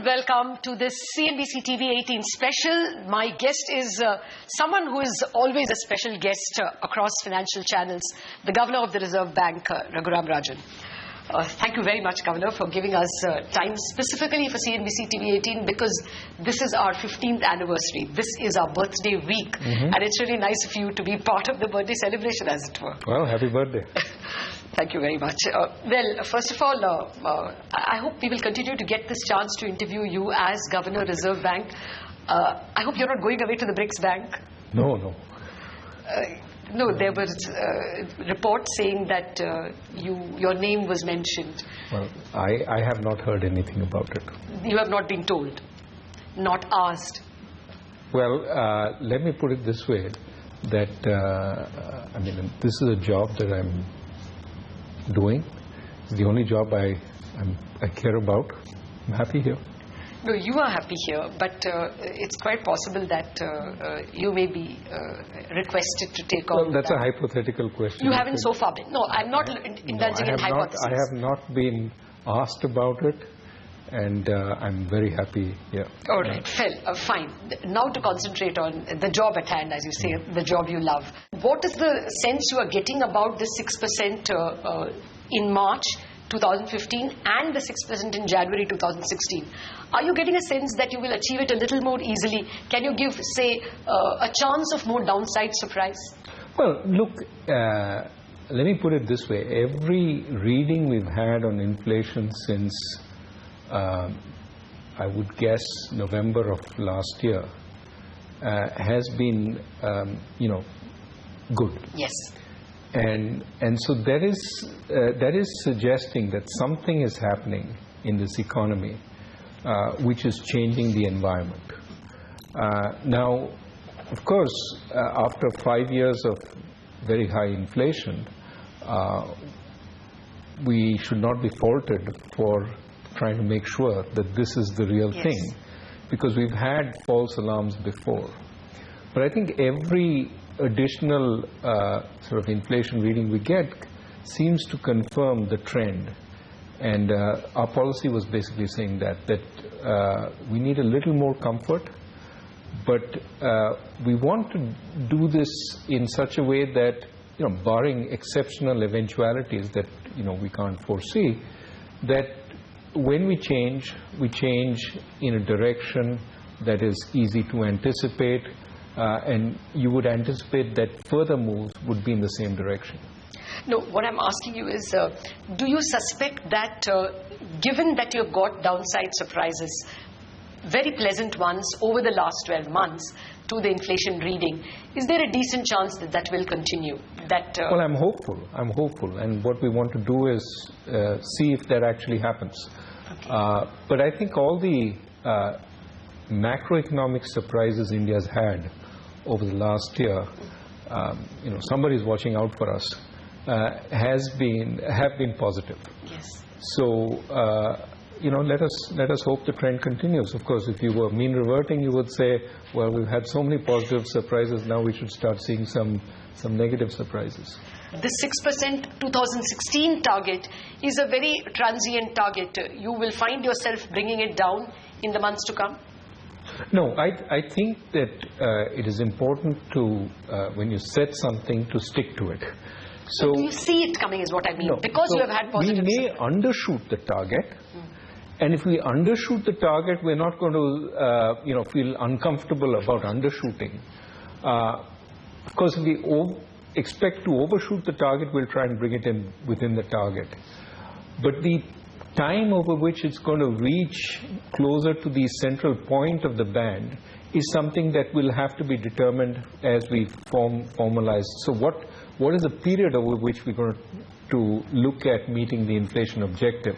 and welcome to this CNBC TV 18 special. My guest is someone who is always a special guest across financial channels, the Governor of the Reserve Bank, Raghuram Rajan. Thank you very much, Governor, for giving us time specifically for CNBC TV 18 because this is our 15th anniversary. This is our birthday week, and it's really nice of you to be part of the birthday celebration, as it were. Well, happy birthday. Thank you very much. Well, first of all, I hope we will continue to get this chance to interview you as Governor Reserve Bank. I hope you're not going away to the BRICS Bank. No, no. No, there was a report saying that your name was mentioned. Well, I have not heard anything about it. You have not been told? Not asked? Well, let me put it this way, that, I mean, this is a job that I'm doing. It's the only job I care about. I'm happy here. No, you are happy here, but it's quite possible that you may be requested to take on. Well, that's a hypothetical question. You haven't so far been. No, I'm not indulging in hypotheses. I have not been asked about it, and I'm very happy here. All right, fine. Now to concentrate on the job at hand, as you say, the job you love. What is the sense you are getting about the 6% in March 2015 and the 6% in January 2016? Are you getting a sense that you will achieve it a little more easily? Can you give, say, a chance of more downside surprise? Well, look, let me put it this way. Every reading we've had on inflation since, I would guess, November of last year, has been, good. Yes. And so that is suggesting that something is happening in this economy which is changing the environment. Now, of course, after 5 years of very high inflation, we should not be faulted for trying to make sure that this is the real thing, because we've had false alarms before. But I think every additional sort of inflation reading we get seems to confirm the trend, and our policy was basically saying that we need a little more comfort, but we want to do this in such a way that, barring exceptional eventualities that we can't foresee, that when we change in a direction that is easy to anticipate. And you would anticipate that further moves would be in the same direction. No, what I'm asking you is, do you suspect that, given that you've got downside surprises, very pleasant ones over the last 12 months to the inflation reading, is there a decent chance that that will continue? Well, I'm hopeful. And what we want to do is see if that actually happens. Okay. But I think all the macroeconomic surprises India's had over the last year, somebody's watching out for us, have been positive. Yes. So let us hope the trend continues. Of course, if you were mean reverting, you would say, well, we've had so many positive surprises, now we should start seeing some negative surprises. The 6% 2016 target is a very transient target. You will find yourself bringing it down in the months to come? No, I think that it is important to, when you set something, to stick to it. So do you see it coming is what I mean? No, because you have had positive we may undershoot the target, and if we undershoot the target, we're not going to feel uncomfortable about undershooting. Of course, if we expect to overshoot the target, we'll try and bring it in within the target. But the time over which it's going to reach closer to the central point of the band is something that will have to be determined as we formalize. So what is the period over which we're going to look at meeting the inflation objective?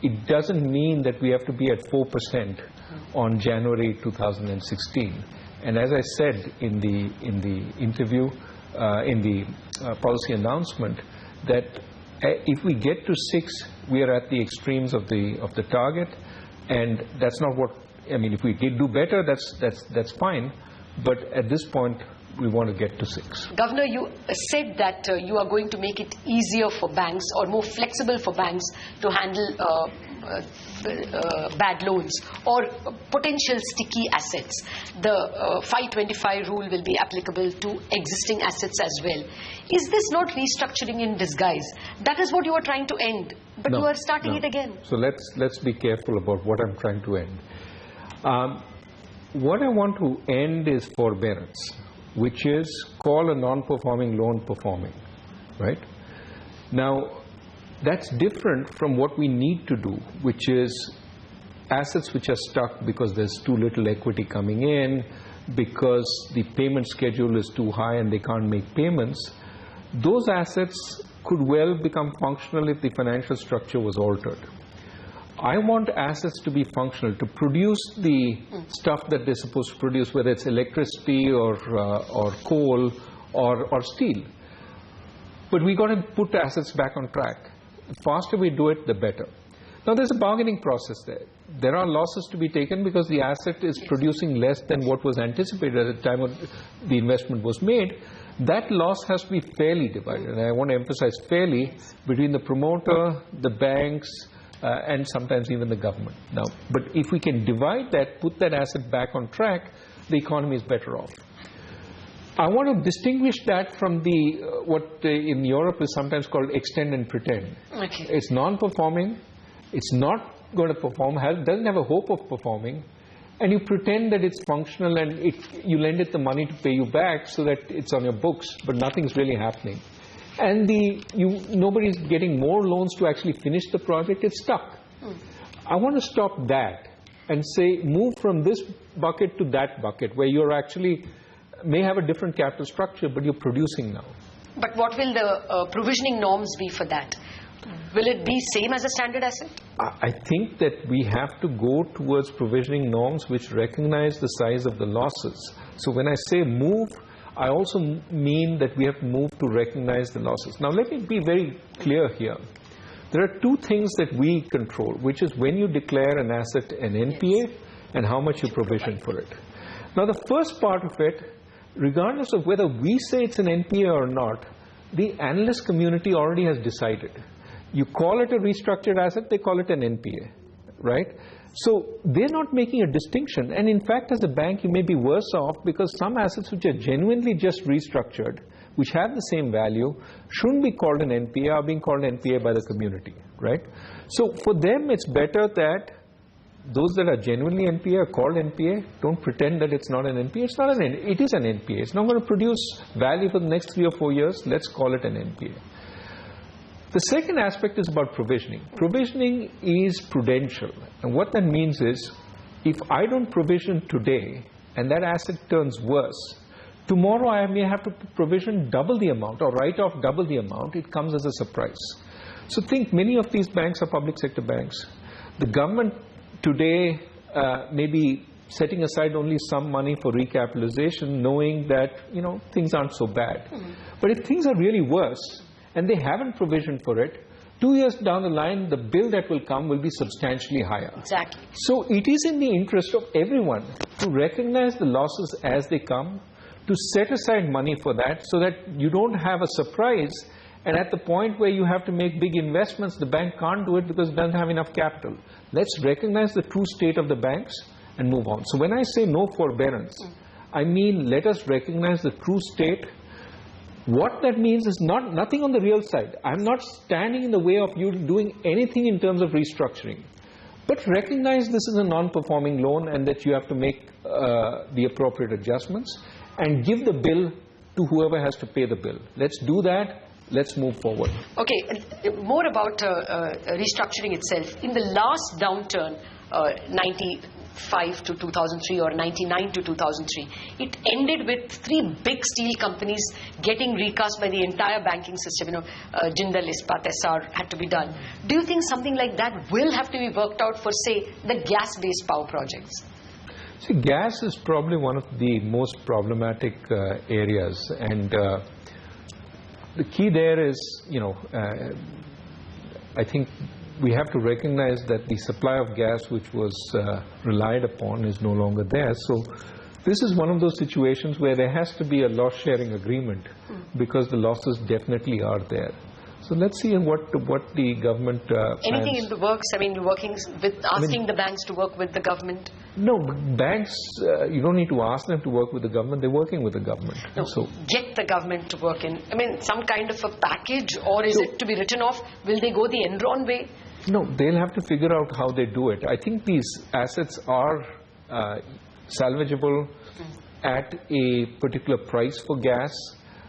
It doesn't mean that we have to be at 4% on January 2016. And as I said in the interview, in the policy announcement, that if we get to 6, we are at the extremes of the target, and that's not what I mean. If we did do better, that's fine. But at this point, we want to get to 6. Governor, you said that you are going to make it easier for banks or more flexible for banks to handle bad loans or potential sticky assets. The 525 rule will be applicable to existing assets as well. Is this not restructuring in disguise? That is what you are trying to end, but you are starting it again. So let's be careful about what I'm trying to end. What I want to end is forbearance, which is call a non-performing loan performing, right? Now, that's different from what we need to do, which is assets which are stuck because there's too little equity coming in, because the payment schedule is too high and they can't make payments. Those assets could well become functional if the financial structure was altered. I want assets to be functional, to produce the stuff that they're supposed to produce, whether it's electricity or coal or steel. But we got to put assets back on track. The faster we do it, the better. Now, there's a bargaining process there. There are losses to be taken because the asset is producing less than what was anticipated at the time of the investment was made. That loss has to be fairly divided, and I want to emphasize fairly, between the promoter, the banks, and sometimes even the government. Now, but if we can divide that, put that asset back on track, the economy is better off. I want to distinguish that from the what in Europe is sometimes called extend and pretend. Okay. It's non-performing, it's not going to perform, doesn't have a hope of performing, and you pretend that it's functional and you lend it the money to pay you back so that it's on your books, but nothing's really happening. And nobody's getting more loans to actually finish the project, it's stuck. I want to stop that and say move from this bucket to that bucket where you're actually may have a different capital structure, but you're producing now. But what will the provisioning norms be for that? Will it be same as a standard asset? I think that we have to go towards provisioning norms which recognize the size of the losses. So when I say move, I also mean that we have to move to recognize the losses. Now let me be very clear here. There are two things that we control, which is when you declare an asset an NPA and how much you provision for it. Now the first part of it, regardless of whether we say it's an NPA or not, the analyst community already has decided. You call it a restructured asset, they call it an NPA, right? So they're not making a distinction. And in fact, as a bank, you may be worse off because some assets which are genuinely just restructured, which have the same value, shouldn't be called an NPA, are being called an NPA by the community, right? So for them, it's better that those that are genuinely NPA are called NPA. Don't pretend that it's not an NPA. It's not it is an NPA. It's not going to produce value for the next 3 or 4 years. Let's call it an NPA. The second aspect is about provisioning. Provisioning is prudential. And what that means is, if I don't provision today and that asset turns worse, tomorrow I may have to provision double the amount or write off double the amount. It comes as a surprise. So think many of these banks are public sector banks. The government today may be setting aside only some money for recapitalization, knowing that, things aren't so bad. But if things are really worse, and they haven't provisioned for it, 2 years down the line, the bill that will come will be substantially higher. Exactly. So it is in the interest of everyone to recognize the losses as they come, to set aside money for that so that you don't have a surprise, and at the point where you have to make big investments, the bank can't do it because it doesn't have enough capital. Let's recognize the true state of the banks and move on. So when I say no forbearance, I mean let us recognize the true state. What that means is nothing on the real side. I'm not standing in the way of you doing anything in terms of restructuring. But recognize this is a non-performing loan and that you have to make the appropriate adjustments and give the bill to whoever has to pay the bill. Let's do that. Let's move forward. Okay, more about restructuring itself. In the last downturn, 95 to 2003 or 99 to 2003, it ended with 3 big steel companies getting recast by the entire banking system. Jindal, Ispat, Essar had to be done. Do you think something like that will have to be worked out for, say, the gas-based power projects? See, gas is probably one of the most problematic areas, and the key there is, I think we have to recognize that the supply of gas which was relied upon is no longer there. So this is one of those situations where there has to be a loss-sharing agreement because the losses definitely are there. So let's see what the government Anything plans. in the works? I mean, you're working with asking the banks to work with the government? No, banks, you don't need to ask them to work with the government. They're working with the government. No, So get the government to work in. I mean, some kind of a package, or is it to be written off? Will they go the Enron way? no, they'll have to figure out how they do it. I think these assets are salvageable at a particular price for gas,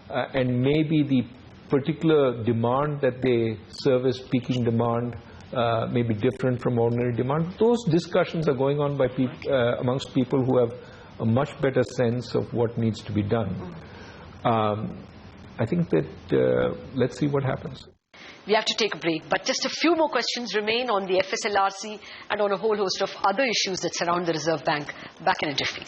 and maybe the particular demand that they service, peaking demand, may be different from ordinary demand. Those discussions are going on by amongst people who have a much better sense of what needs to be done. I think that let's see what happens. We have to take a break, but just a few more questions remain on the FSLRC and on a whole host of other issues that surround the Reserve Bank. Back in a jiffy.